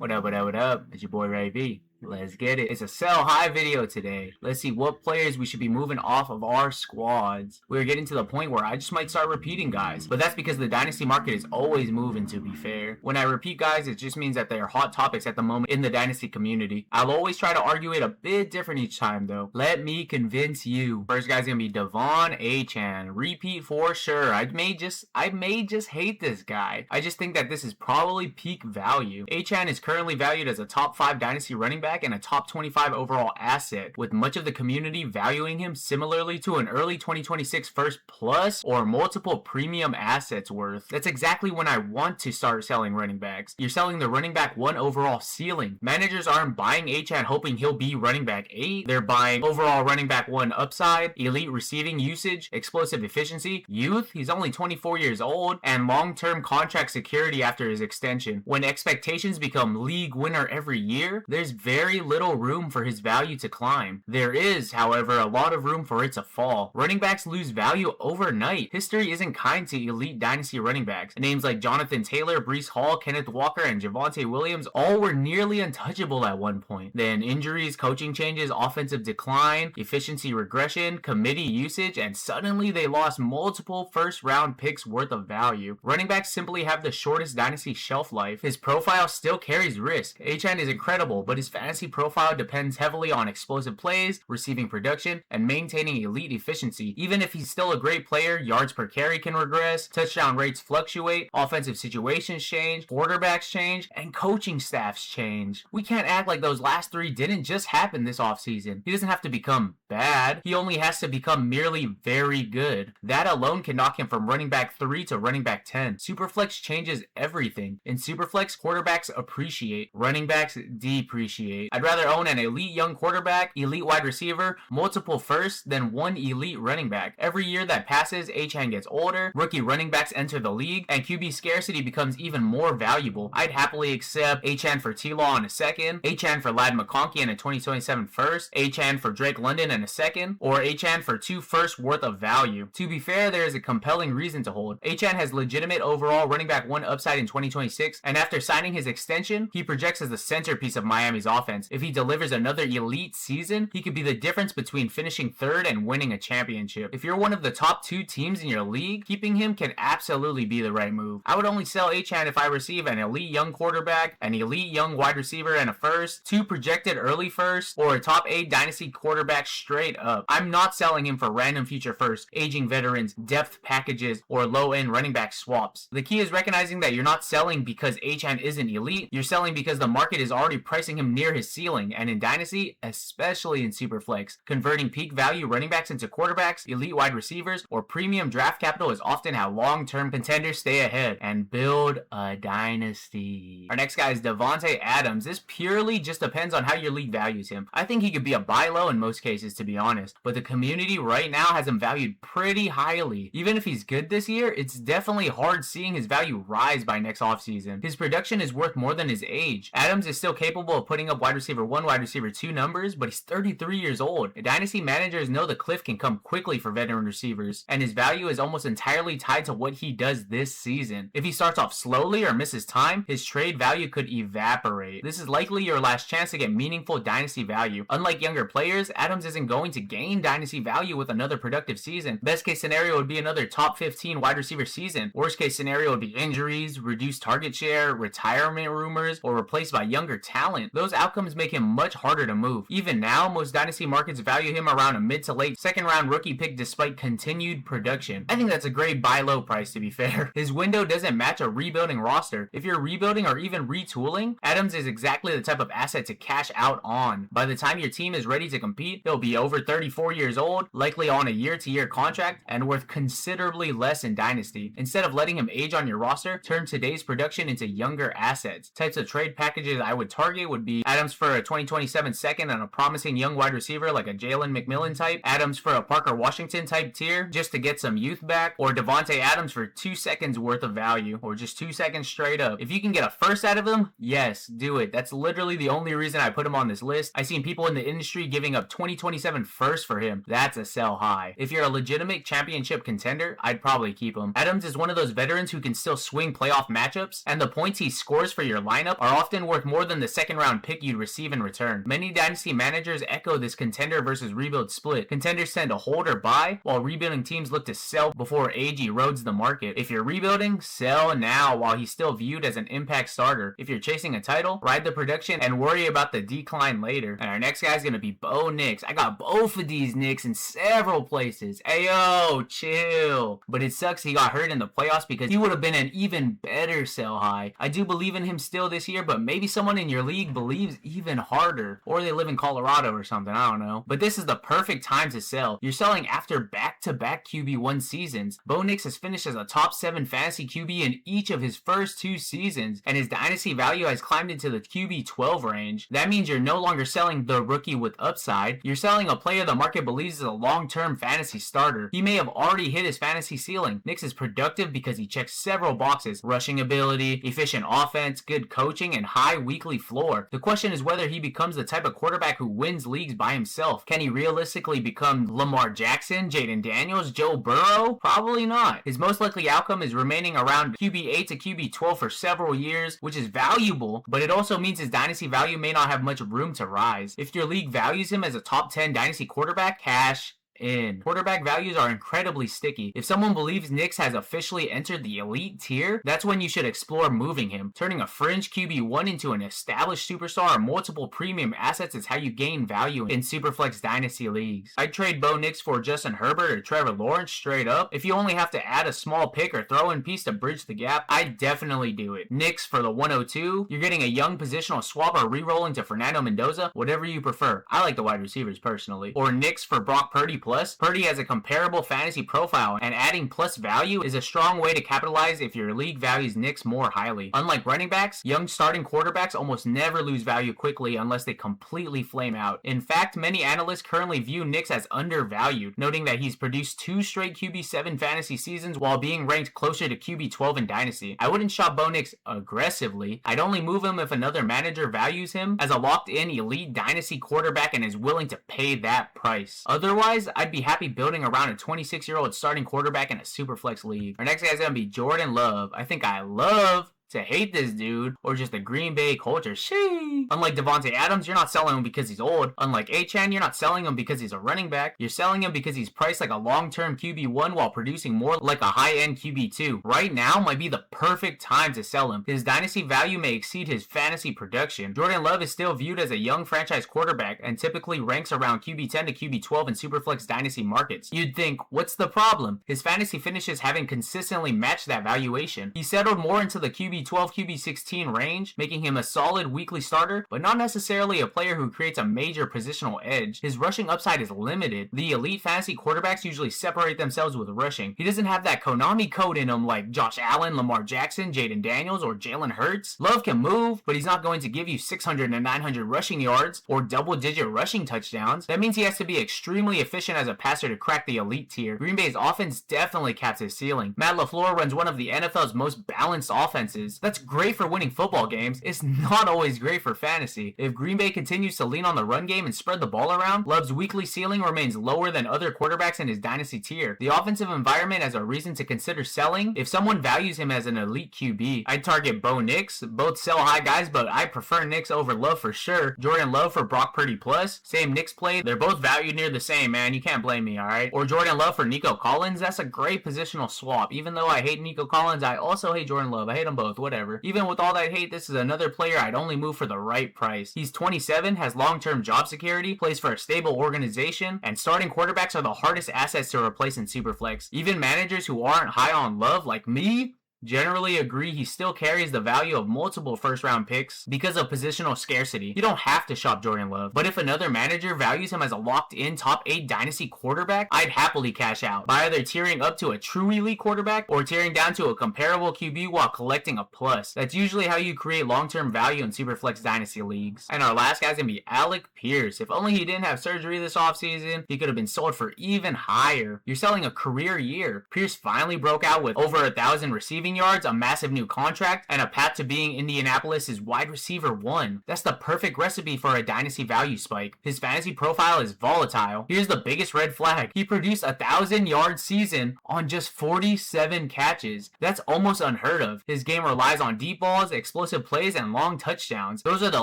What up, what up, what up? It's your boy Ray V. Let's get it. It's a sell high video today. Let's see what players we should be moving off of our squads. We're getting to the point where I just might start repeating guys, but that's because the Dynasty market is always moving, to be fair. When I repeat guys, it just means that they are hot topics at the moment in the Dynasty community. I'll always try to argue it a bit different each time though. Let me convince you. First guy's gonna be Achane. Repeat for sure. I may just hate this guy. I just think that this is probably peak value. Achane is currently valued as a top 5 Dynasty running back and a top 25 overall asset, with much of the community valuing him similarly to an early 2026 first plus or multiple premium assets worth. That's exactly when I want to start selling running backs. You're selling the running back 1 overall ceiling. Managers aren't buying Achane hoping he'll be running back 8. They're buying overall running back 1 upside, elite receiving usage, explosive efficiency, youth, he's only 24 years old, and long-term contract security after his extension. When expectations become league winner every year, there's very little room for his value to climb. There is, however, a lot of room for it to fall. Running backs lose value overnight. History isn't kind to elite dynasty running backs. Names like Jonathan Taylor, Breece Hall, Kenneth Walker, and Javonte Williams all were nearly untouchable at one point. Then injuries, coaching changes, offensive decline, efficiency regression, committee usage, and suddenly they lost multiple first-round picks worth of value. Running backs simply have the shortest dynasty shelf life. His profile still carries risk. Achane is incredible, but his fantasy profile depends heavily on explosive plays, receiving production, and maintaining elite efficiency. Even if he's still a great player, yards per carry can regress, touchdown rates fluctuate, offensive situations change, quarterbacks change, and coaching staffs change. We can't act like those last 3 didn't just happen this offseason. He doesn't have to become bad. He only has to become merely very good. That alone can knock him from running back 3 to running back 10. Superflex changes everything. In Superflex, quarterbacks appreciate, running backs depreciate. I'd rather own an elite young quarterback, elite wide receiver, multiple firsts, than one elite running back. Every year that passes, Achane gets older, rookie running backs enter the league, and QB scarcity becomes even more valuable. I'd happily accept Achane for T-Law in a second, Achane for Ladd McConkey in a 2027 first, Achane for Drake London in a second, or Achane for 2 firsts worth of value. To be fair, there is a compelling reason to hold. Achane has legitimate overall running back 1 upside in 2026, and after signing his extension, he projects as the centerpiece of Miami's offense. If he delivers another elite season, he could be the difference between finishing 3rd and winning a championship. If you're one of the top 2 teams in your league, keeping him can absolutely be the right move. I would only sell Achane if I receive an elite young quarterback, an elite young wide receiver and a first, 2 projected early firsts, or a top 8 dynasty quarterback straight up. I'm not selling him for random future firsts, aging veterans, depth packages, or low-end running back swaps. The key is recognizing that you're not selling because Achane isn't elite, you're selling because the market is already pricing him near his ceiling, and in Dynasty, especially in Superflex, converting peak value running backs into quarterbacks, elite wide receivers, or premium draft capital is often how long-term contenders stay ahead and build a dynasty. Our next guy is Davante Adams. This purely just depends on how your league values him. I think he could be a buy low in most cases, to be honest, but the community right now has him valued pretty highly. Even if he's good this year, it's definitely hard seeing his value rise by next offseason. His production is worth more than his age. Adams is still capable of putting up wide receiver 1, wide receiver 2 numbers, but he's 33 years old. Dynasty managers know the cliff can come quickly for veteran receivers, and his value is almost entirely tied to what he does this season. If he starts off slowly or misses time, his trade value could evaporate. This is likely your last chance to get meaningful dynasty value. Unlike younger players, Adams isn't going to gain dynasty value with another productive season. Best case scenario would be another top 15 wide receiver season. Worst case scenario would be injuries, reduced target share, retirement rumors, or replaced by younger talent. Those outcomes make him much harder to move. Even now, most dynasty markets value him around a mid to late 2nd round rookie pick despite continued production. I think that's a great buy low price, to be fair. His window doesn't match a rebuilding roster. If you're rebuilding or even retooling, Adams is exactly the type of asset to cash out on. By the time your team is ready to compete, he'll be over 34 years old, likely on a year-to-year contract, and worth considerably less in Dynasty. Instead of letting him age on your roster, turn today's production into younger assets. Types of trade packages I would target would be Adams Adams for a 2027 second and a promising young wide receiver like a Jalen McMillan type, Adams for a Parker Washington type tier just to get some youth back, or Davante Adams for 2 seconds worth of value, or just 2 seconds straight up. If you can get a first out of him, yes, do it. That's literally the only reason I put him on this list. I've seen people in the industry giving up 2027 first for him. That's a sell high. If you're a legitimate championship contender, I'd probably keep him. Adams is one of those veterans who can still swing playoff matchups, and the points he scores for your lineup are often worth more than the second round pick you'd receive in return. Many dynasty managers echo this contender versus rebuild split. Contenders tend to hold or buy, while rebuilding teams look to sell before age erodes the market. If you're rebuilding, sell now while he's still viewed as an impact starter. If you're chasing a title, ride the production and worry about the decline later. And our next guy is going to be Bo Nix. I got both of these Knicks in several places. Ayo, chill. But it sucks he got hurt in the playoffs because he would have been an even better sell high. I do believe in him still this year, but maybe someone in your league believes even harder. Or they live in Colorado or something, I don't know. But this is the perfect time to sell. You're selling after back-to-back QB1 seasons. Bo Nix has finished as a top 7 fantasy QB in each of his first 2 seasons, and his dynasty value has climbed into the QB12 range. That means you're no longer selling the rookie with upside. You're selling a player the market believes is a long-term fantasy starter. He may have already hit his fantasy ceiling. Nix is productive because he checks several boxes: rushing ability, efficient offense, good coaching, and high weekly floor. The question is whether he becomes the type of quarterback who wins leagues by himself. Can he realistically become Lamar Jackson, Jaden Daniels, Joe Burrow? Probably not. His most likely outcome is remaining around QB8 to QB12 for several years, which is valuable, but it also means his dynasty value may not have much room to rise. If your league values him as a top 10 dynasty quarterback, cash in. Quarterback values are incredibly sticky. If someone believes Nix has officially entered the elite tier, that's when you should explore moving him. Turning a fringe QB1 into an established superstar or multiple premium assets is how you gain value in Superflex Dynasty leagues. I'd trade Bo Nix for Justin Herbert or Trevor Lawrence straight up. If you only have to add a small pick or throw in piece to bridge the gap, I'd definitely do it. Nix for the 102, you're getting a young positional swap or re-rolling to Fernando Mendoza, whatever you prefer. I like the wide receivers personally. Or Nix for Brock Purdy plus. Purdy has a comparable fantasy profile, and adding plus value is a strong way to capitalize if your league values Nix more highly. Unlike running backs, young starting quarterbacks almost never lose value quickly unless they completely flame out. In fact, many analysts currently view Nix as undervalued, noting that he's produced 2 straight QB7 fantasy seasons while being ranked closer to QB12 in Dynasty. I wouldn't shop Bo Nix aggressively. I'd only move him if another manager values him as a locked-in elite Dynasty quarterback and is willing to pay that price. Otherwise, I'd be happy building around a 26-year-old starting quarterback in a Superflex league. Our next guy's gonna be Jordan Love. I think I love to hate this dude, or just the Green Bay culture. Sheesh. Unlike Davante Adams, you're not selling him because he's old. Unlike Achane, you're not selling him because he's a running back. You're selling him because he's priced like a long-term QB1 while producing more like a high-end QB2. Right now might be the perfect time to sell him. His dynasty value may exceed his fantasy production. Jordan Love is still viewed as a young franchise quarterback and typically ranks around QB10 to QB12 in Superflex Dynasty markets. You'd think, what's the problem? His fantasy finishes haven't consistently matched that valuation. He settled more into the QB12, QB16 range, making him a solid weekly starter, but not necessarily a player who creates a major positional edge. His rushing upside is limited. The elite fantasy quarterbacks usually separate themselves with rushing. He doesn't have that Konami code in him like Josh Allen, Lamar Jackson, Jaden Daniels, or Jalen Hurts. Love can move, but he's not going to give you 600 and 900 rushing yards or double-digit rushing touchdowns. That means he has to be extremely efficient as a passer to crack the elite tier. Green Bay's offense definitely caps his ceiling. Matt LaFleur runs one of the NFL's most balanced offenses. That's great for winning football games. It's not always great for fantasy. If Green Bay continues to lean on the run game and spread the ball around, Love's weekly ceiling remains lower than other quarterbacks in his dynasty tier. The offensive environment as a reason to consider selling. If someone values him as an elite QB, I'd target Bo Nix. Both sell high guys, but I prefer Nix over Love for sure. Jordan Love for Brock Purdy plus. Same Nix play. They're both valued near the same, man. You can't blame me, alright? Or Jordan Love for Nico Collins. That's a great positional swap. Even though I hate Nico Collins, I also hate Jordan Love. I hate them both. Whatever. Even with all that hate, this is another player I'd only move for the right price. He's 27, has long-term job security, plays for a stable organization, and starting quarterbacks are the hardest assets to replace in Superflex. Even managers who aren't high on Love, like me, generally agree he still carries the value of multiple first-round picks because of positional scarcity. You don't have to shop Jordan Love, but if another manager values him as a locked-in top 8 dynasty quarterback, I'd happily cash out by either tearing up to a true elite quarterback or tearing down to a comparable QB while collecting a plus. That's usually how you create long-term value in Superflex dynasty leagues. And our last guy's gonna be Alec Pierce. If only he didn't have surgery this offseason, he could have been sold for even higher. You're selling a career year. Pierce finally broke out with over 1,000 receiving yards, a massive new contract, and a path to being Indianapolis' wide receiver 1. That's the perfect recipe for a dynasty value spike. His fantasy profile is volatile. Here's the biggest red flag. He produced a 1,000-yard season on just 47 catches. That's almost unheard of. His game relies on deep balls, explosive plays, and long touchdowns. Those are the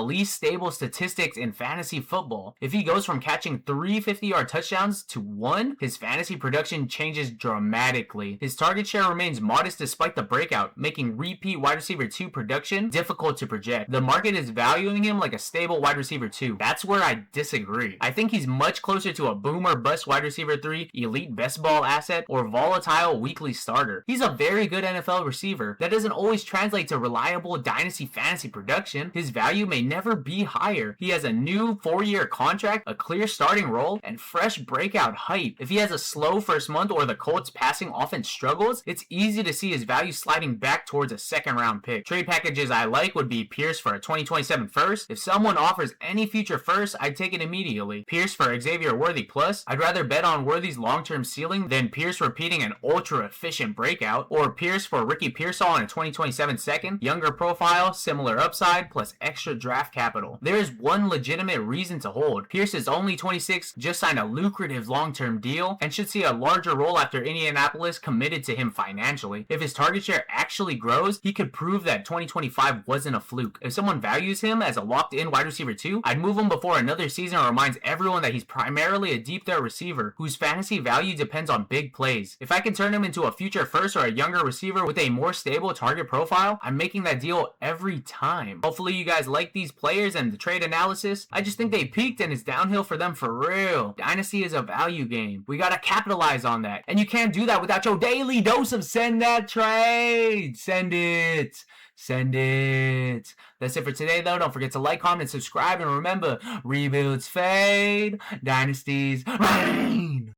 least stable statistics in fantasy football. If he goes from catching 3 50-yard touchdowns to 1, his fantasy production changes dramatically. His target share remains modest despite the breakout, making repeat wide receiver 2 production difficult to project. The market is valuing him like a stable wide receiver 2. That's where I disagree. I think he's much closer to a boom or bust wide receiver 3, elite best ball asset, or volatile weekly starter. He's a very good NFL receiver. That doesn't always translate to reliable dynasty fantasy production. His value may never be higher. He has a new 4-year contract, a clear starting role, and fresh breakout hype. If he has a slow first month or the Colts passing offense struggles, it's easy to see his value sliding back towards a second-round pick. Trade packages I like would be Pierce for a 2027 first. If someone offers any future first, I'd take it immediately. Pierce for Xavier Worthy plus. I'd rather bet on Worthy's long-term ceiling than Pierce repeating an ultra-efficient breakout, or Pierce for Ricky Pearsall in a 2027 second. Younger profile, similar upside, plus extra draft capital. There is one legitimate reason to hold. Pierce is only 26, just signed a lucrative long-term deal, and should see a larger role after Indianapolis committed to him financially. If his target share actually grows, he could prove that 2025 wasn't a fluke. If someone values him as a locked-in wide receiver 2, I'd move him before another season reminds everyone that he's primarily a deep threat receiver whose fantasy value depends on big plays. If I can turn him into a future first or a younger receiver with a more stable target profile, I'm making that deal every time. Hopefully you guys like these players and the trade analysis. I just think they peaked and it's downhill for them for real. Dynasty is a value game. We gotta capitalize on that. And you can't do that without your daily dose of send that trade. Send it. Send it. That's it for today, though. Don't forget to like, comment, and subscribe. And remember, rebuilds fade, dynasties reign.